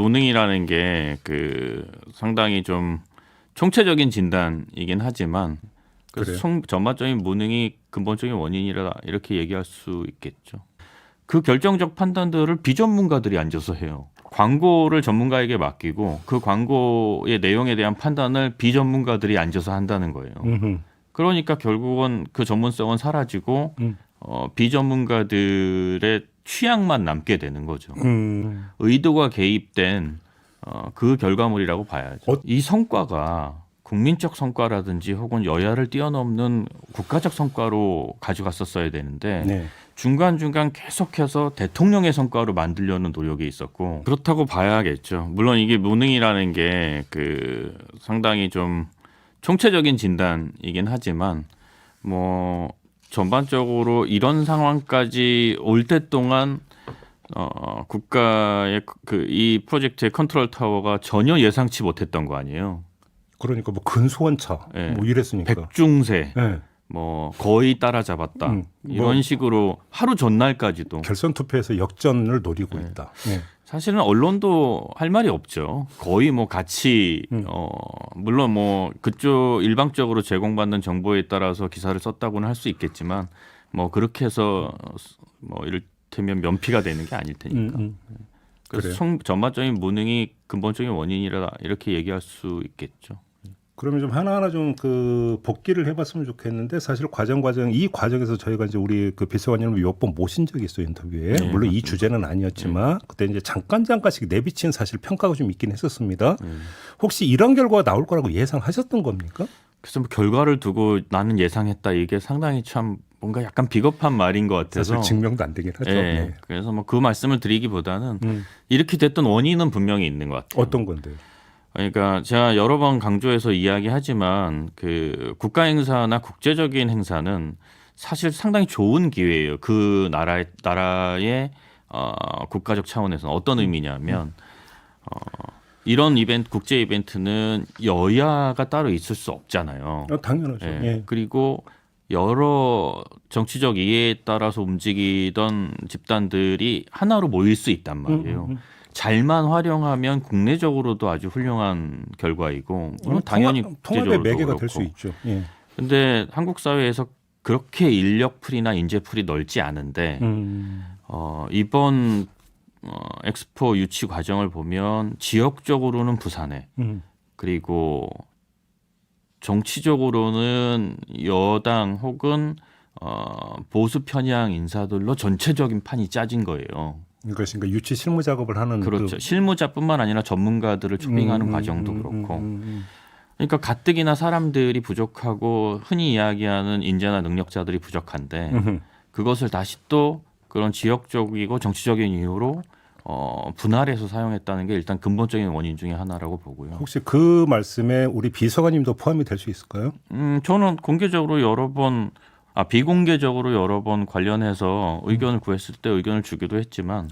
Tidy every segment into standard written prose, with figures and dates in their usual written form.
노능이라는 게 상당히 좀 총체적인 진단이긴 하지만 그래서 전반적인 무능이 근본적인 원인이라 이렇게 얘기할 수 있겠죠. 그 결정적 판단들을 비전문가들이 앉아서 해요. 광고를 전문가에게 맡기고 그 광고의 내용에 대한 판단을 비전문가들이 앉아서 한다는 거예요. 그러니까 결국은 그 전문성은 사라지고 비전문가들의 취향만 남게 되는 거죠. 의도가 개입된 그 결과물이라고 봐야죠. 이 성과가 국민적 성과라든지 혹은 여야를 뛰어넘는 국가적 성과로 가져갔었어야 되는데 네. 중간중간 계속해서 대통령의 성과로 만들려는 노력이 있었고 그렇다고 봐야겠죠. 물론 이게 무능이라는 게 상당히 좀 총체적인 진단이긴 하지만 뭐 전반적으로 이런 상황까지 올 때 동안 국가의 이 프로젝트의 컨트롤 타워가 전혀 예상치 못했던 거 아니에요. 그러니까 뭐 근소원차 네. 뭐 이랬으니까. 백중세 네. 뭐 거의 따라잡았다. 이런 식으로 하루 전날까지도 결선 투표에서 역전을 노리고 네. 있다. 네. 사실은 언론도 할 말이 없죠. 거의 뭐 같이 물론 뭐 그쪽 일방적으로 제공받는 정보에 따라서 기사를 썼다고는 할 수 있겠지만 뭐 그렇게 해서 뭐 이를테면 면피가 되는 게 아닐 테니까. 그래서 전반적인 무능이 근본적인 원인이라 이렇게 얘기할 수 있겠죠. 그러면 좀 하나하나 좀 복기를 해봤으면 좋겠는데 사실 이 과정에서 저희가 이제 우리 비서관님을 몇 번 모신 적이 있어요, 인터뷰에. 네, 물론 맞습니다. 이 주제는 아니었지만 그때 이제 잠깐씩 내비친 사실 평가가 좀 있긴 했었습니다. 혹시 이런 결과가 나올 거라고 예상하셨던 겁니까? 그래서 뭐 결과를 두고 나는 예상했다 이게 상당히 참 뭔가 약간 비겁한 말인 것 같아서 사실 증명도 안 되긴 하죠. 네. 네. 그래서 뭐 그 말씀을 드리기보다는 이렇게 됐던 원인은 분명히 있는 것 같아요. 어떤 건데요? 그러니까 제가 여러 번 강조해서 이야기하지만 국가 행사나 국제적인 행사는 사실 상당히 좋은 기회예요. 그 나라의 국가적 차원에서는 어떤 의미냐면 이런 국제 이벤트는 여야가 따로 있을 수 없잖아요. 당연하죠. 예. 예. 그리고 여러 정치적 이해에 따라서 움직이던 집단들이 하나로 모일 수 있단 말이에요. 잘만 활용하면 국내적으로도 아주 훌륭한 결과이고 물론 당연히 통합의 국제적으로도 매개가 될 그렇고. 수 있죠. 예. 근데 한국 사회에서 그렇게 인력풀이나 인재풀이 넓지 않은데 이번 엑스포 유치 과정을 보면 지역적으로는 부산에 그리고 정치적으로는 여당 혹은 보수 편향 인사들로 전체적인 판이 짜진 거예요. 그러니까 유치 실무 작업을 하는 그렇죠. 실무자뿐만 아니라 전문가들을 초빙하는 과정도 그렇고. 그러니까 가뜩이나 사람들이 부족하고 흔히 이야기하는 인재나 능력자들이 부족한데 그것을 다시 또 그런 지역적이고 정치적인 이유로 분할해서 사용했다는 게 일단 근본적인 원인 중에 하나라고 보고요. 혹시 그 말씀에 우리 비서관님도 포함이 될 수 있을까요? 저는 공개적으로 비공개적으로 여러 번 관련해서 의견을 구했을 때 의견을 주기도 했지만.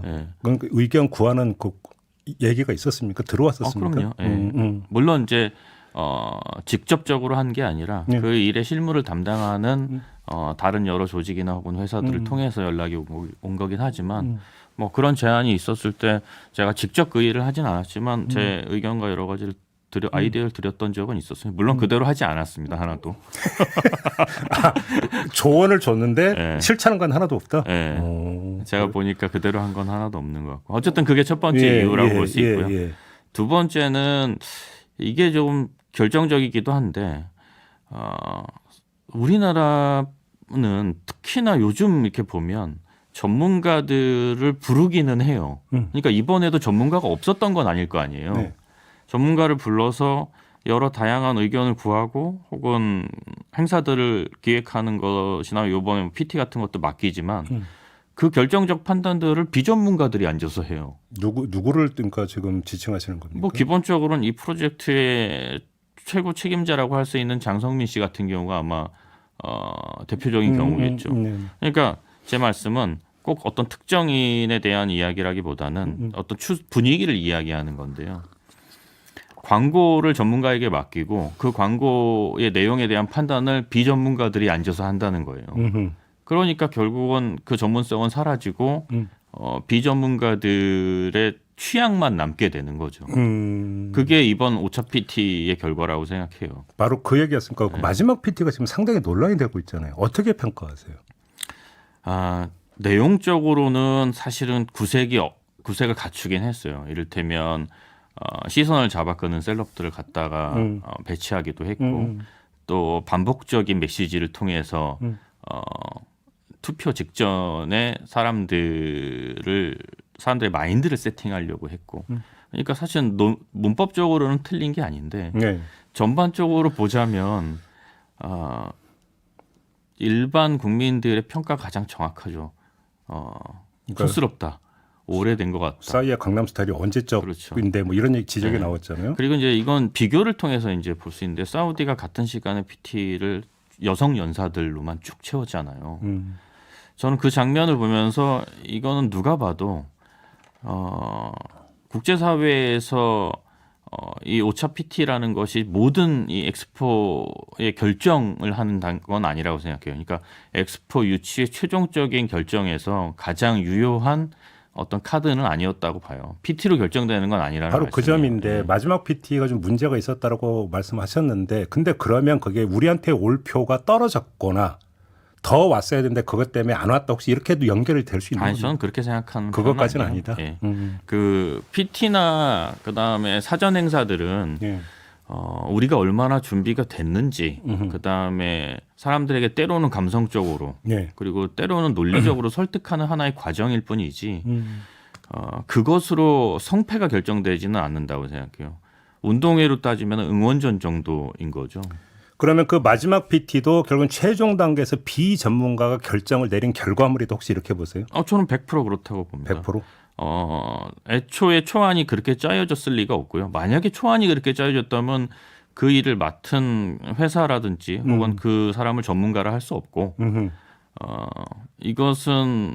예. 그러니까 의견 구하는 그 얘기가 있었습니까? 들어왔었습니까? 그럼요. 물론 이제 직접적으로 한 게 아니라 그 일의 실무를 담당하는 다른 여러 조직이나 혹은 회사들을 통해서 연락이 온 거긴 하지만 뭐 그런 제안이 있었을 때 제가 직접 그 일을 하진 않았지만 제 의견과 여러 가지를 아이디어를 드렸던 적은 있었어요. 물론 그대로 하지 않았습니다. 하나도. 조언을 줬는데 네. 실천한 건 하나도 없다. 네. 제가 보니까 그대로 한 건 하나도 없는 것 같고 어쨌든 그게 첫 번째 이유라고 볼 수 있고요. 두 번째는 이게 조금 결정적이기도 한데 우리나라는 특히나 요즘 이렇게 보면 전문가들을 부르기는 해요. 그러니까 이번에도 전문가가 없었던 건 아닐 거 아니에요. 네. 전문가를 불러서 여러 다양한 의견을 구하고 혹은 행사들을 기획하는 것이나 이번에 PT 같은 것도 맡기지만 그 결정적 판단들을 비전문가들이 앉아서 해요. 누구를 그러니까 지금 지칭하시는 겁니까? 뭐 기본적으로는 이 프로젝트의 최고 책임자라고 할 수 있는 장성민 씨 같은 경우가 아마 대표적인 경우겠죠. 그러니까 제 말씀은 꼭 어떤 특정인에 대한 이야기라기보다는 어떤 분위기를 이야기하는 건데요. 광고를 전문가에게 맡기고 그 광고의 내용에 대한 판단을 비전문가들이 앉아서 한다는 거예요. 그러니까 결국은 그 전문성은 사라지고 비전문가들의 취향만 남게 되는 거죠. 그게 이번 오차 PT의 결과라고 생각해요. 바로 그 얘기였으니까 그 마지막 PT가 지금 상당히 논란이 되고 있잖아요. 어떻게 평가하세요? 내용적으로는 사실은 구색을 갖추긴 했어요. 이를테면 시선을 잡아끄는 셀럽들을 갖다가 배치하기도 했고 또 반복적인 메시지를 통해서 투표 직전에 사람들의 마인드를 세팅하려고 했고 그러니까 사실은 문법적으로는 틀린 게 아닌데 네. 전반적으로 보자면 일반 국민들의 평가가 가장 정확하죠. 촌스럽다. 오래된 것 같다. 싸이의 강남 스타일이 언제적인데 그렇죠. 뭐 이런 지적이 네. 나왔잖아요. 그리고 이제 이건 비교를 통해서 이제 볼 수 있는데 사우디가 같은 시간에 PT를 여성 연사들로만 쭉 채웠잖아요. 저는 그 장면을 보면서 이거는 누가 봐도 국제사회에서 이 오차 PT라는 것이 모든 이 엑스포의 결정을 하는 건 아니라고 생각해요. 그러니까 엑스포 유치의 최종적인 결정에서 가장 유효한 어떤 카드는 아니었다고 봐요. PT로 결정되는 건 아니라는 바로 말씀이에요. 그 점인데 마지막 PT가 좀 문제가 있었다라고 말씀하셨는데 근데 그러면 그게 우리한테 올 표가 떨어졌거나 더 왔어야 되는데 그것 때문에 안 왔다 혹시 이렇게도 연결이 될 수 있는 아니 거죠? 저는 그렇게 생각하는 그것까지는 편은 아니다. 아니에요. 예. 그 PT나 그다음에 사전 행사들은 예. 우리가 얼마나 준비가 됐는지 그다음에 사람들에게 때로는 감성적으로 예. 그리고 때로는 논리적으로 설득하는 하나의 과정일 뿐이지 그것으로 성패가 결정되지는 않는다고 생각해요. 운동회로 따지면 응원전 정도인 거죠. 그러면 그 마지막 PT도 결국은 최종 단계에서 비전문가가 결정을 내린 결과물이다 혹시 이렇게 보세요? 저는 100% 그렇다고 봅니다. 100%? 애초에 초안이 그렇게 짜여졌을 리가 없고요. 만약에 초안이 그렇게 짜여졌다면 그 일을 맡은 회사라든지 혹은 그 사람을 전문가라 할 수 없고 이것은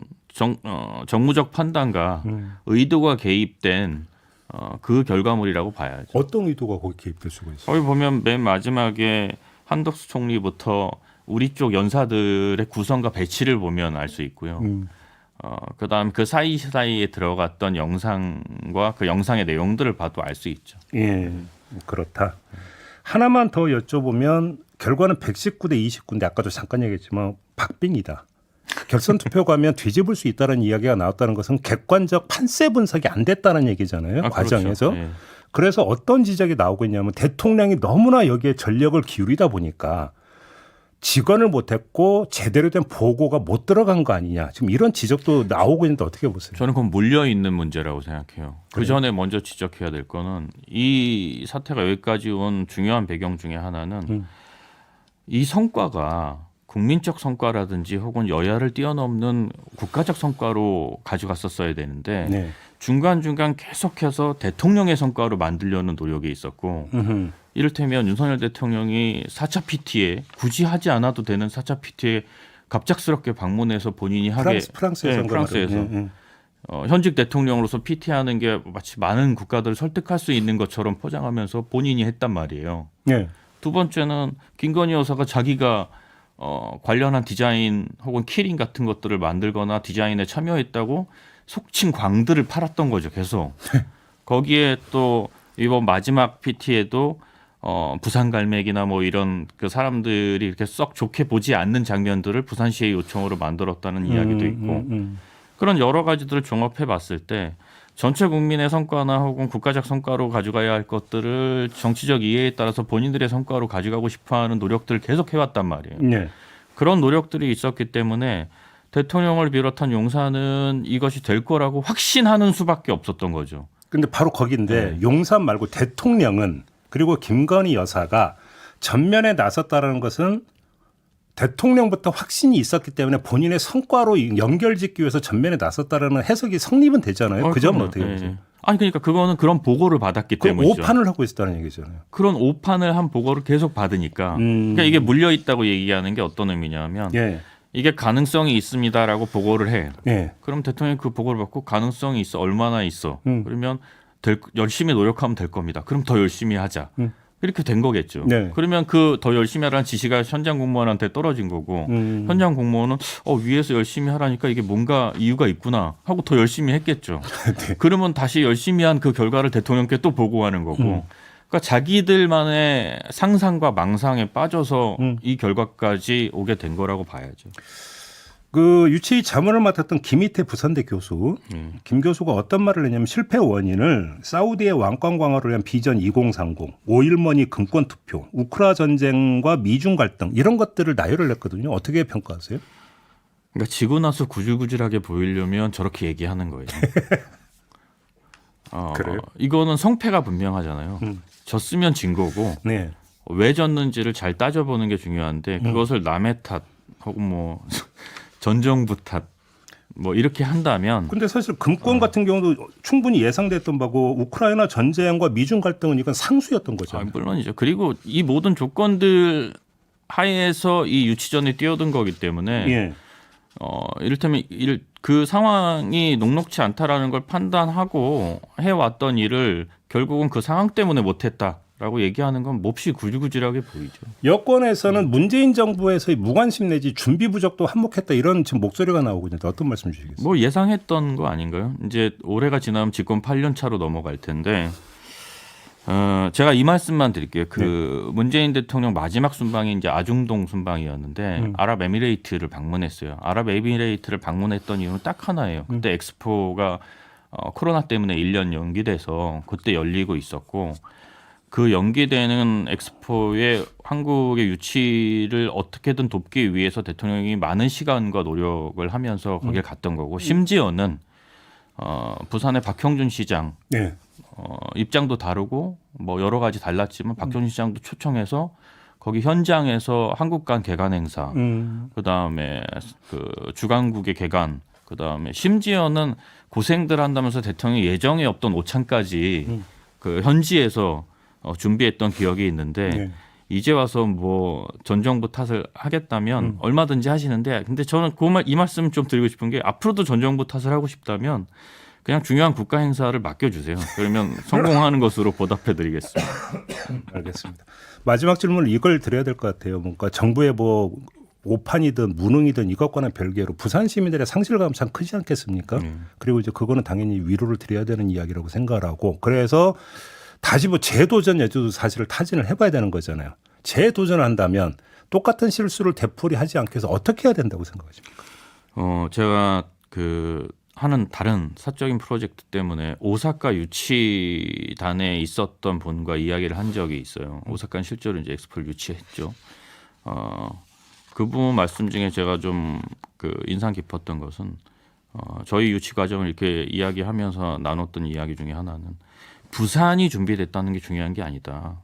정무적 판단과 의도가 개입된 그 결과물이라고 봐야죠. 어떤 의도가 거기 개입될 수가 있어요? 거기 보면 맨 마지막에 한덕수 총리부터 우리 쪽 연사들의 구성과 배치를 보면 알 수 있고요. 그다음 그 사이사이에 들어갔던 영상과 그 영상의 내용들을 봐도 알 수 있죠. 예, 그렇다. 하나만 더 여쭤보면 결과는 119대 29인데 아까도 잠깐 얘기했지만 박빙이다. 결선 투표 가면 뒤집을 수 있다는 이야기가 나왔다는 것은 객관적 판세 분석이 안 됐다는 얘기잖아요. 과정에서. 그렇죠. 예. 그래서 어떤 지적이 나오고 있냐면 대통령이 너무나 여기에 전력을 기울이다 보니까 직언을 못했고 제대로 된 보고가 못 들어간 거 아니냐. 지금 이런 지적도 나오고 있는데 어떻게 보세요? 저는 그건 물려 있는 문제라고 생각해요. 그 전에 먼저 지적해야 될 거는 이 사태가 여기까지 온 중요한 배경 중에 하나는 이 성과가 국민적 성과라든지 혹은 여야를 뛰어넘는 국가적 성과로 가져갔었어야 되는데 네. 중간중간 계속해서 대통령의 성과로 만들려는 노력이 있었고 이를테면 윤석열 대통령이 4차 PT에 굳이 하지 않아도 되는 4차 PT에 갑작스럽게 방문해서 본인이 하게 프랑스에서 프랑스에서 현직 대통령으로서 PT하는 게 마치 많은 국가들을 설득할 수 있는 것처럼 포장하면서 본인이 했단 말이에요. 네. 두 번째는 김건희 여사가 자기가 관련한 디자인 혹은 키링 같은 것들을 만들거나 디자인에 참여했다고 속칭 광들을 팔았던 거죠. 계속. 거기에 또 이번 마지막 PT에도 부산 갈매기나 뭐 이런 그 사람들이 이렇게 썩 좋게 보지 않는 장면들을 부산시의 요청으로 만들었다는 이야기도 있고 그런 여러 가지들을 종합해 봤을 때 전체 국민의 성과나 혹은 국가적 성과로 가져가야 할 것들을 정치적 이해에 따라서 본인들의 성과로 가져가고 싶어하는 노력들을 계속 해왔단 말이에요. 네. 그런 노력들이 있었기 때문에 대통령을 비롯한 용사는 이것이 될 거라고 확신하는 수밖에 없었던 거죠. 근데 바로 거기인데 용산 말고 대통령은 그리고 김건희 여사가 전면에 나섰다는 것은 대통령부터 확신이 있었기 때문에 본인의 성과로 연결짓기 위해서 전면에 나섰다는 해석이 성립은 되잖아요. 그 점은 어떻게 보세요? 아니 그러니까 그거는 그런 보고를 받았기 그럼 때문이죠. 오판을 하고 있었다는 얘기잖아요. 그런 오판을 한 보고를 계속 받으니까 그러니까 이게 물려 있다고 얘기하는 게 어떤 의미냐면 예. 이게 가능성이 있습니다라고 보고를 해. 예. 그럼 대통령이 그 보고를 받고 가능성이 있어 얼마나 있어. 그러면 열심히 노력하면 될 겁니다. 그럼 더 열심히 하자. 이렇게 된 거겠죠. 네. 그러면 그 더 열심히 하라는 지시가 현장 공무원한테 떨어진 거고 현장 공무원은 위에서 열심히 하라니까 이게 뭔가 이유가 있구나 하고 더 열심히 했겠죠. 네. 그러면 다시 열심히 한 그 결과를 대통령께 또 보고하는 거고 그러니까 자기들만의 상상과 망상에 빠져서 이 결과까지 오게 된 거라고 봐야죠. 그 유치 자문을 맡았던 김희태 부산대 교수, 김 교수가 어떤 말을 했냐면 실패 원인을 사우디의 왕권 강화를 위한 비전 2030, 5.1머니 금권 투표, 우크라 전쟁과 미중 갈등 이런 것들을 나열을 했거든요. 어떻게 평가하세요? 그러니까 지고 나서 구질구질하게 보이려면 저렇게 얘기하는 거예요. 그래요? 이거는 성패가 분명하잖아요. 졌으면 진 거고 네. 왜 졌는지를 잘 따져보는 게 중요한데 그것을 남의 탓 혹은 뭐 전 정부 탓 뭐 이렇게 한다면 근데 사실 금권 같은 경우도 충분히 예상됐던 바고 우크라이나 전쟁과 미중 갈등은 이건 상수였던 거죠. 물론이죠. 그리고 이 모든 조건들 하에서 이 유치전에 뛰어든 거기 때문에 예. 이를테면 그 상황이 녹록치 않다라는 걸 판단하고 해왔던 일을 결국은 그 상황 때문에 못했다라고 얘기하는 건 몹시 구질구질하게 보이죠. 여권에서는 문재인 정부에서의 무관심 내지 준비 부족도 한몫했다 이런 지금 목소리가 나오고 있는데 어떤 말씀 주시겠어요? 뭐 예상했던 거 아닌가요? 이제 올해가 지나면 집권 8년 차로 넘어갈 텐데 제가 이 말씀만 드릴게요. 그 문재인 대통령 마지막 순방이 이제 아중동 순방이었는데 아랍에미레이트를 방문했어요. 아랍에미레이트를 방문했던 이유는 딱 하나예요. 그때 엑스포가 코로나 때문에 1년 연기돼서 그때 열리고 있었고 그 연기되는 엑스포에 한국의 유치를 어떻게든 돕기 위해서 대통령이 많은 시간과 노력을 하면서 거기에 갔던 거고 심지어는 부산의 박형준 시장 네. 입장도 다르고 뭐 여러 가지 달랐지만 박형준 시장도 초청해서 거기 현장에서 한국 간 개관 행사, 그다음에 그 주간국의 개관, 그다음에 심지어는 고생들 한다면서 대통령이 예정에 없던 오찬까지 그 현지에서 준비했던 기억이 있는데 네. 이제 와서 뭐 전 정부 탓을 하겠다면 얼마든지 하시는데 근데 저는 이 말씀 좀 드리고 싶은 게 앞으로도 전 정부 탓을 하고 싶다면 그냥 중요한 국가 행사를 맡겨주세요. 그러면 성공하는 것으로 보답해드리겠습니다. 알겠습니다. 마지막 질문을 이걸 드려야 될 것 같아요. 뭔가 정부의 뭐 오판이든 무능이든 이것과는 별개로 부산 시민들의 상실감 참 크지 않겠습니까? 그리고 이제 그거는 당연히 위로를 드려야 되는 이야기라고 생각을 하고 그래서 다시 뭐 재도전 여지도 사실을 타진을 해봐야 되는 거잖아요. 재도전을 한다면 똑같은 실수를 되풀이하지 않기 위해서 어떻게 해야 된다고 생각하십니까? 제가 그 하는 다른 사적인 프로젝트 때문에 오사카 유치단에 있었던 분과 이야기를 한 적이 있어요. 오사카는 실제로 이제 엑스포를 유치했죠. 그분 말씀 중에 제가 좀 그 인상 깊었던 것은 저희 유치 과정을 이렇게 이야기하면서 나눴던 이야기 중에 하나는 부산이 준비됐다는 게 중요한 게 아니다.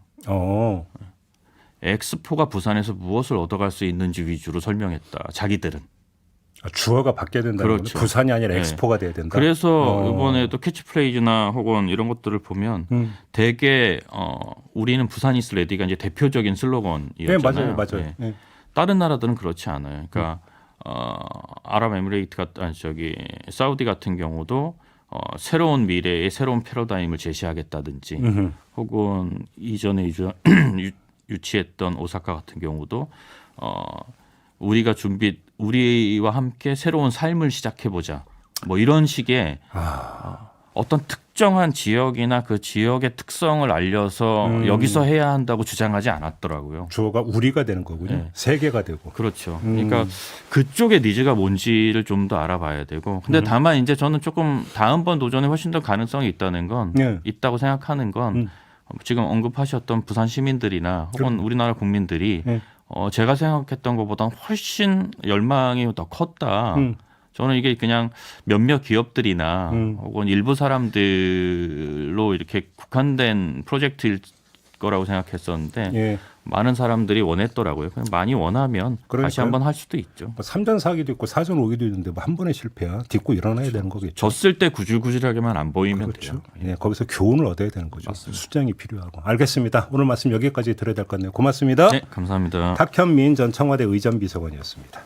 엑스포가 부산에서 무엇을 얻어갈 수 있는지 위주로 설명했다. 자기들은. 주어가 바뀌어야 된다는 그렇죠. 거는 부산이 아니라 엑스포가 돼야 된다. 그래서 이번에도 캐치프레이즈나 혹은 이런 것들을 보면 대개 우리는 부산 이스 레디가 이제 대표적인 슬로건이었잖아요. 네, 맞아요. 네. 네. 다른 나라들은 그렇지 않아요. 그러니까 아랍에미레이트 사우디 같은 경우도 새로운 미래의 새로운 패러다임을 제시하겠다든지 혹은 이전에 유치했던 오사카 같은 경우도 우리와 함께 새로운 삶을 시작해 보자. 뭐 이런 식의 어떤 특정한 지역이나 그 지역의 특성을 알려서 여기서 해야 한다고 주장하지 않았더라고요. 주어가 우리가 되는 거군요. 네. 세계가 되고. 그렇죠. 그러니까 그쪽의 니즈가 뭔지를 좀 더 알아봐야 되고. 근데 다만 이제 저는 조금 다음번 도전에 훨씬 더 가능성이 있다는 건 있다고 생각하는 건 지금 언급하셨던 부산 시민들이나 혹은 우리나라 국민들이 제가 생각했던 것보다 훨씬 열망이 더 컸다. 저는 이게 그냥 몇몇 기업들이나 혹은 일부 사람들로 이렇게 국한된 프로젝트일 거라고 생각했었는데 많은 사람들이 원했더라고요. 그냥 많이 원하면 다시 한번 할 수도 있죠. 3전 4기도 있고 4전 5기도 있는데 뭐 한 번의 실패야. 딛고 일어나야 되는 거겠죠. 졌을 때 구질구질하게만 안 보이면 그렇죠. 돼요. 네, 거기서 교훈을 얻어야 되는 거죠. 맞습니다. 수장이 필요하고. 알겠습니다. 오늘 말씀 여기까지 드려야 될 것 같네요. 고맙습니다. 네, 감사합니다. 탁현민 전 청와대 의전비서관이었습니다.